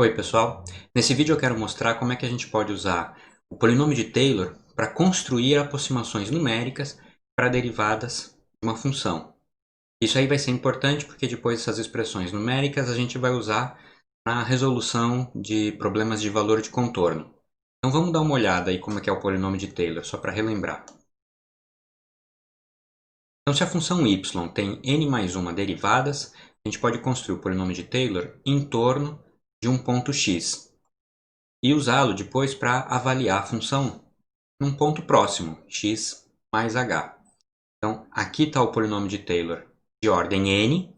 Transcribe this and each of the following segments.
Oi pessoal, nesse vídeo eu quero mostrar como é que a gente pode usar o polinômio de Taylor para construir aproximações numéricas para derivadas de uma função. Isso aí vai ser importante porque depois essas expressões numéricas a gente vai usar na resolução de problemas de valor de contorno. Então vamos dar uma olhada aí como é que é o polinômio de Taylor, só para relembrar. Então se a função y tem n mais uma derivadas, a gente pode construir o polinômio de Taylor em torno de um ponto x. E usá-lo depois para avaliar a função num ponto próximo, x mais h. Então, aqui está o polinômio de Taylor de ordem n,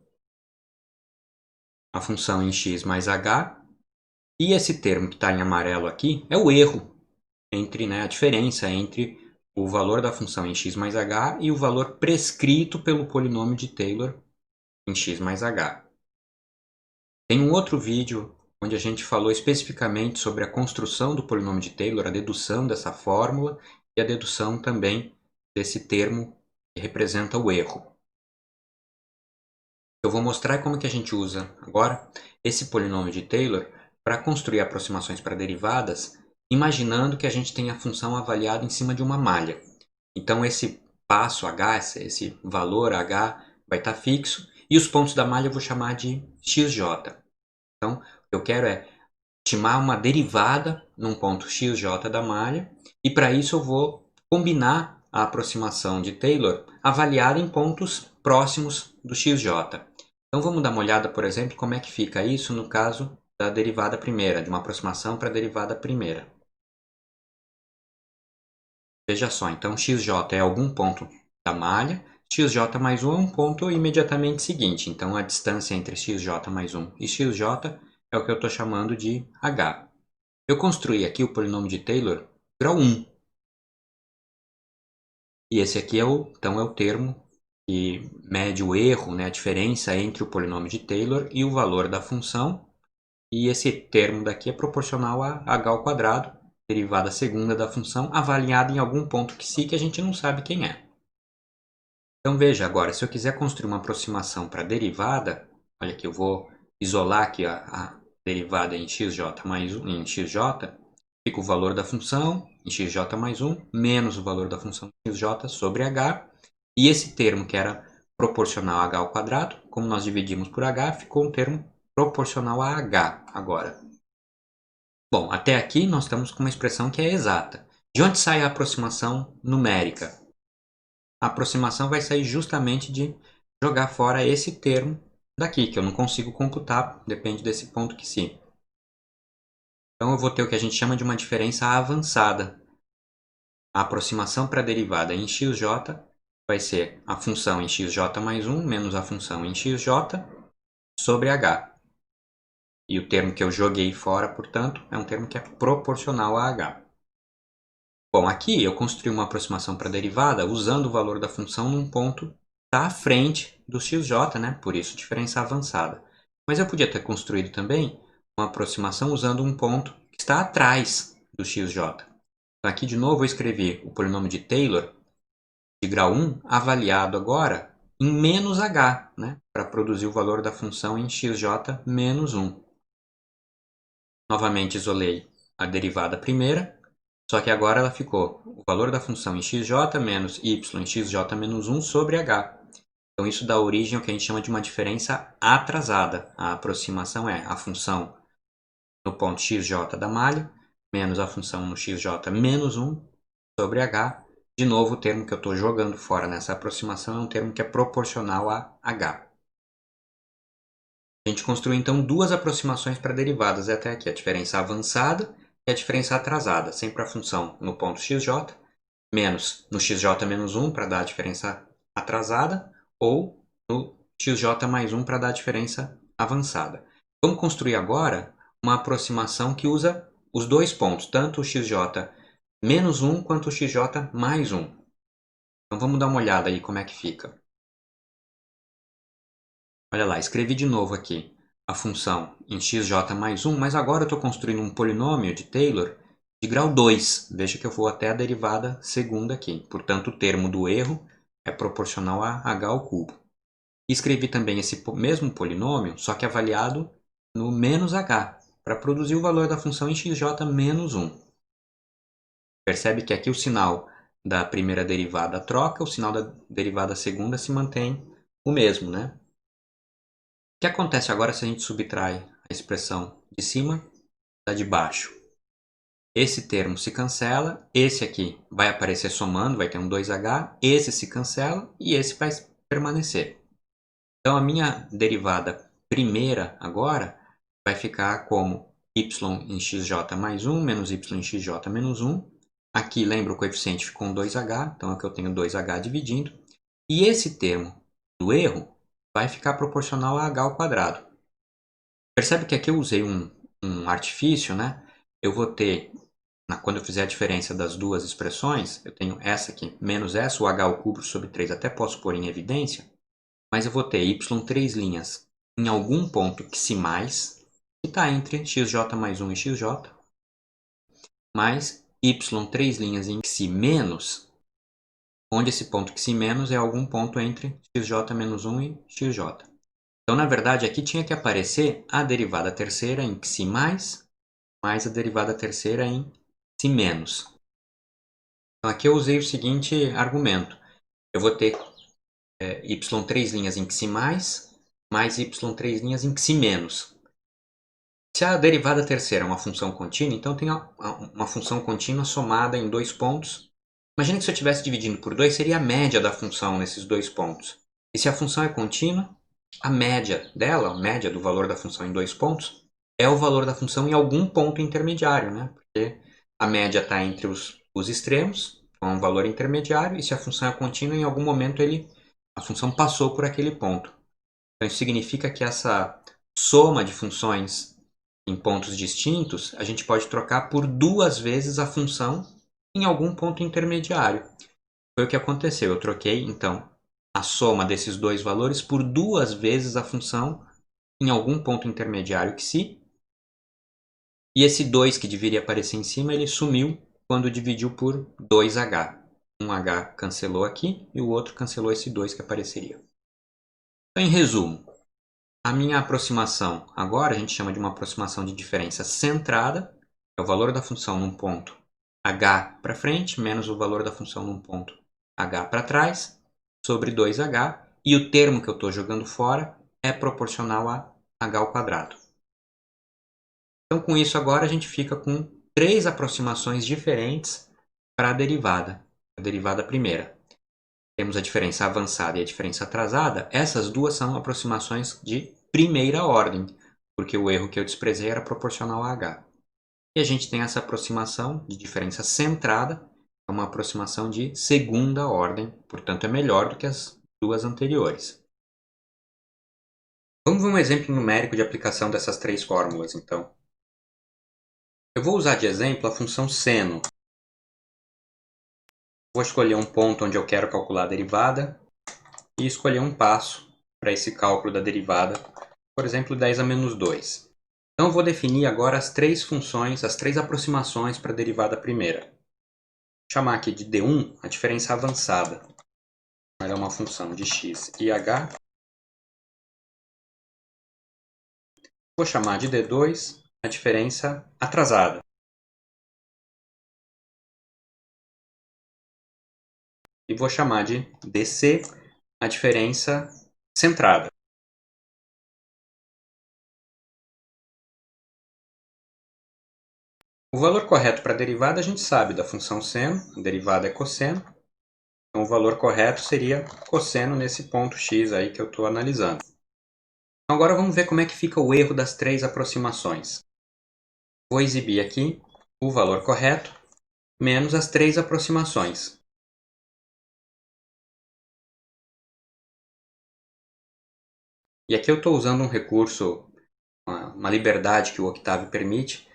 a função em x mais h, e esse termo que está em amarelo aqui é o erro, a diferença entre o valor da função em x mais h e o valor prescrito pelo polinômio de Taylor em x mais h. Tem um outro vídeo onde a gente falou especificamente sobre a construção do polinômio de Taylor, a dedução dessa fórmula e a dedução também desse termo que representa o erro. Eu vou mostrar como que a gente usa agora esse polinômio de Taylor para construir aproximações para derivadas, imaginando que a gente tem a função avaliada em cima de uma malha. Então esse passo h, esse valor h vai estar fixo e os pontos da malha eu vou chamar de xj. Então, o que eu quero é estimar uma derivada num ponto xj da malha, e para isso eu vou combinar a aproximação de Taylor avaliada em pontos próximos do xj. Então vamos dar uma olhada, por exemplo, como é que fica isso no caso da derivada primeira, de uma aproximação para a derivada primeira. Veja só, então xj é algum ponto da malha, xj mais 1 é um ponto imediatamente seguinte, então a distância entre xj mais 1 e xj é o que eu estou chamando de h. Eu construí aqui o polinômio de Taylor grau 1. E esse aqui então é o termo que mede o erro, a diferença entre o polinômio de Taylor e o valor da função. E esse termo daqui é proporcional a h ao quadrado, derivada segunda da função, avaliada em algum ponto que a gente não sabe quem é. Então veja agora, se eu quiser construir uma aproximação para a derivada, olha aqui, eu vou isolar aqui a derivada em xj mais 1, em xj, fica o valor da função em xj mais 1, menos o valor da função em xj sobre h, e esse termo que era proporcional a h ao quadrado, como nós dividimos por h, ficou um termo proporcional a h agora. Bom, até aqui nós estamos com uma expressão que é exata. De onde sai a aproximação numérica? A aproximação vai sair justamente de jogar fora esse termo daqui, que eu não consigo computar, depende desse ponto que sim. Então eu vou ter o que a gente chama de uma diferença avançada. A aproximação para a derivada em xj vai ser a função em xj mais 1 menos a função em xj sobre h. E o termo que eu joguei fora, portanto, é um termo que é proporcional a h. Bom, aqui eu construí uma aproximação para a derivada usando o valor da função num ponto que está à frente do xj, por isso diferença avançada. Mas eu podia ter construído também uma aproximação usando um ponto que está atrás do xj. Então, aqui de novo eu escrevi o polinômio de Taylor de grau 1 avaliado agora em menos h, para produzir o valor da função em xj menos 1. Novamente isolei a derivada primeira, só que agora ela ficou o valor da função em xj menos y em xj menos 1 sobre h. Então isso dá origem ao que a gente chama de uma diferença atrasada. A aproximação é a função no ponto xj da malha menos a função no xj menos 1 sobre h. De novo, o termo que eu estou jogando fora nessa aproximação é um termo que é proporcional a h. A gente construiu então duas aproximações para derivadas até aqui, a diferença avançada e a diferença atrasada, sempre a função no ponto xj, menos no xj menos 1 para dar a diferença atrasada, ou no xj mais 1 para dar a diferença avançada. Vamos construir agora uma aproximação que usa os dois pontos, tanto o xj menos 1 quanto o xj mais 1. Então vamos dar uma olhada aí como é que fica. Olha lá, escrevi de novo aqui a função em xj mais 1, mas agora eu estou construindo um polinômio de Taylor de grau 2. Veja que eu vou até a derivada segunda aqui. Portanto, o termo do erro é proporcional a h ao cubo. Escrevi também esse mesmo polinômio, só que avaliado no menos h, para produzir o valor da função em xj menos 1. Percebe que aqui o sinal da primeira derivada troca, o sinal da derivada segunda se mantém o mesmo, né? O que acontece agora se a gente subtrai a expressão de cima da de baixo? Esse termo se cancela, esse aqui vai aparecer somando, vai ter um 2h, esse se cancela e esse vai permanecer. Então a minha derivada primeira agora vai ficar como y em xj mais 1 menos y em xj menos 1. Aqui, lembra, o coeficiente ficou um 2h, então aqui eu tenho 2h dividindo. E esse termo do erro vai ficar proporcional a h ao quadrado. Percebe que aqui eu usei um artifício, né? Eu vou ter, quando eu fizer a diferença das duas expressões, eu tenho essa aqui, menos essa, o h ao cubo sobre 3, até posso pôr em evidência, mas eu vou ter y 3 linhas em algum ponto xi mais, que está entre xj mais 1 e xj, mais y 3 linhas em xi menos, onde esse ponto xi menos é algum ponto entre xj menos 1 e xj. Então, na verdade, aqui tinha que aparecer a derivada terceira em xi mais a derivada terceira em xi menos. Então, aqui eu usei o seguinte argumento. Eu vou ter y 3 linhas em xi mais y 3 linhas em xi menos. Se a derivada terceira é uma função contínua, então tem uma função contínua somada em dois pontos. Imagina que se eu estivesse dividindo por 2, seria a média da função nesses dois pontos. E se a função é contínua, a média dela, a média do valor da função em dois pontos, é o valor da função em algum ponto intermediário, né? Porque a média está entre os extremos, então é um valor intermediário, e se a função é contínua, em algum momento a função passou por aquele ponto. Então isso significa que essa soma de funções em pontos distintos, a gente pode trocar por duas vezes a função em algum ponto intermediário. Foi o que aconteceu. Eu troquei, então, a soma desses dois valores por duas vezes a função em algum ponto intermediário xi. E esse 2 que deveria aparecer em cima, ele sumiu quando dividiu por 2h. Um h cancelou aqui e o outro cancelou esse 2 que apareceria. Então, em resumo, a minha aproximação agora a gente chama de uma aproximação de diferença centrada. É o valor da função num ponto h para frente menos o valor da função num ponto h para trás sobre 2h. E o termo que eu estou jogando fora é proporcional a h ao quadrado. Então, com isso agora a gente fica com três aproximações diferentes para a derivada primeira. Temos a diferença avançada e a diferença atrasada. Essas duas são aproximações de primeira ordem, porque o erro que eu desprezei era proporcional a h. E a gente tem essa aproximação de diferença centrada, é uma aproximação de segunda ordem, portanto é melhor do que as duas anteriores. Vamos ver um exemplo numérico de aplicação dessas três fórmulas, então. Eu vou usar de exemplo a função seno. Vou escolher um ponto onde eu quero calcular a derivada e escolher um passo para esse cálculo da derivada, por exemplo, 10 a menos 2. Então, eu vou definir agora as três funções, as três aproximações para a derivada primeira. Vou chamar aqui de D1 a diferença avançada. Ela é uma função de x e h. Vou chamar de D2 a diferença atrasada. E vou chamar de DC a diferença centrada. O valor correto para a derivada a gente sabe da função seno, a derivada é cosseno. Então o valor correto seria cosseno nesse ponto x aí que eu estou analisando. Então agora vamos ver como é que fica o erro das três aproximações. Vou exibir aqui o valor correto menos as três aproximações. E aqui eu estou usando um recurso, uma liberdade que o Octave permite.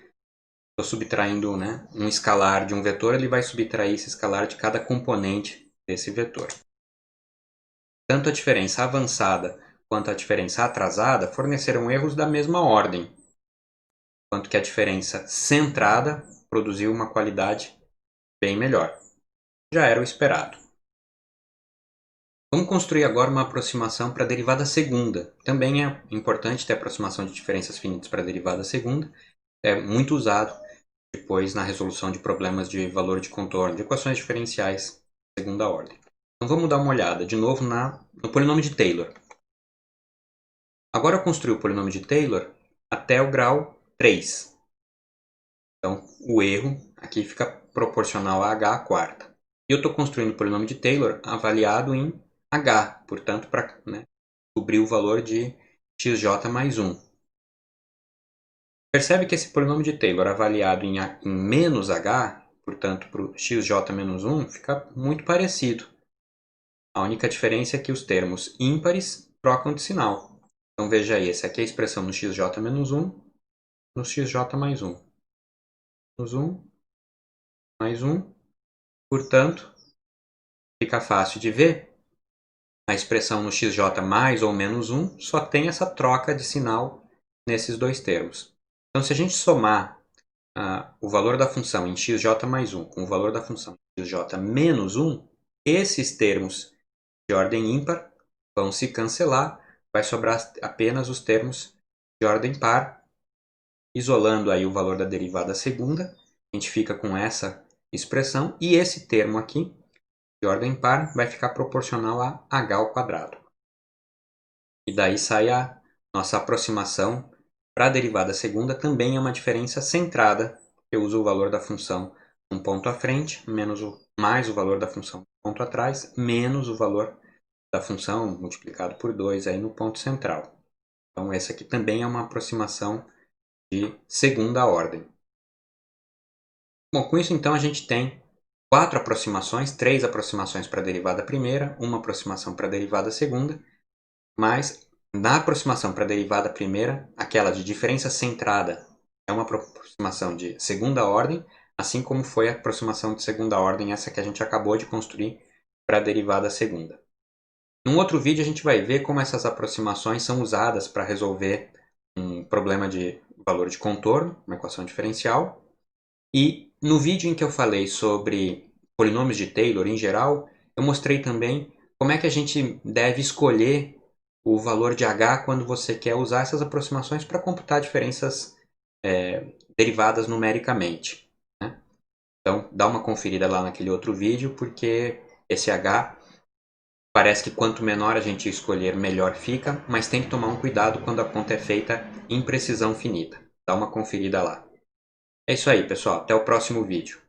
Estou subtraindo, né, um escalar de um vetor, ele vai subtrair esse escalar de cada componente desse vetor. Tanto a diferença avançada quanto a diferença atrasada forneceram erros da mesma ordem, enquanto que a diferença centrada produziu uma qualidade bem melhor. Já era o esperado. Vamos construir agora uma aproximação para a derivada segunda. Também é importante ter aproximação de diferenças finitas para a derivada segunda. é muito usado depois na resolução de problemas de valor de contorno, de equações diferenciais de segunda ordem. Então vamos dar uma olhada de novo no polinômio de Taylor. Agora eu construí o polinômio de Taylor até o grau 3. Então o erro aqui fica proporcional a h à quarta. E eu estou construindo o polinômio de Taylor avaliado em h, portanto, para descobrir o valor de xj mais 1. Percebe que esse polinômio de Taylor avaliado em menos h, portanto, para o xj menos 1, fica muito parecido. A única diferença é que os termos ímpares trocam de sinal. Então veja aí, essa aqui é a expressão no xj menos 1, no xj mais 1. Menos 1, mais 1. Portanto, fica fácil de ver. A expressão no xj mais ou menos 1 só tem essa troca de sinal nesses dois termos. Então, se a gente somar o valor da função em xj mais 1 com o valor da função em xj menos 1, esses termos de ordem ímpar vão se cancelar, vai sobrar apenas os termos de ordem par. Isolando aí o valor da derivada segunda, a gente fica com essa expressão, e esse termo aqui, de ordem par, vai ficar proporcional a h ao quadrado. E daí sai a nossa aproximação para a derivada segunda, também é uma diferença centrada. Eu uso o valor da função um ponto à frente, mais o valor da função um ponto atrás, menos o valor da função multiplicado por 2 aí no ponto central. Então essa aqui também é uma aproximação de segunda ordem. Bom, com isso então a gente tem 4 aproximações, 3 aproximações para a derivada primeira, uma aproximação para a derivada segunda, mas na aproximação para a derivada primeira, aquela de diferença centrada é uma aproximação de segunda ordem, assim como foi a aproximação de segunda ordem, essa que a gente acabou de construir para a derivada segunda. Num outro vídeo a gente vai ver como essas aproximações são usadas para resolver um problema de valor de contorno, uma equação diferencial. E no vídeo em que eu falei sobre polinômios de Taylor em geral, eu mostrei também como é que a gente deve escolher o valor de h quando você quer usar essas aproximações para computar diferenças derivadas numericamente, né? Então dá uma conferida lá naquele outro vídeo, porque esse h parece que quanto menor a gente escolher, melhor fica, mas tem que tomar um cuidado quando a conta é feita em precisão finita. Dá uma conferida lá. É isso aí, pessoal. Até o próximo vídeo.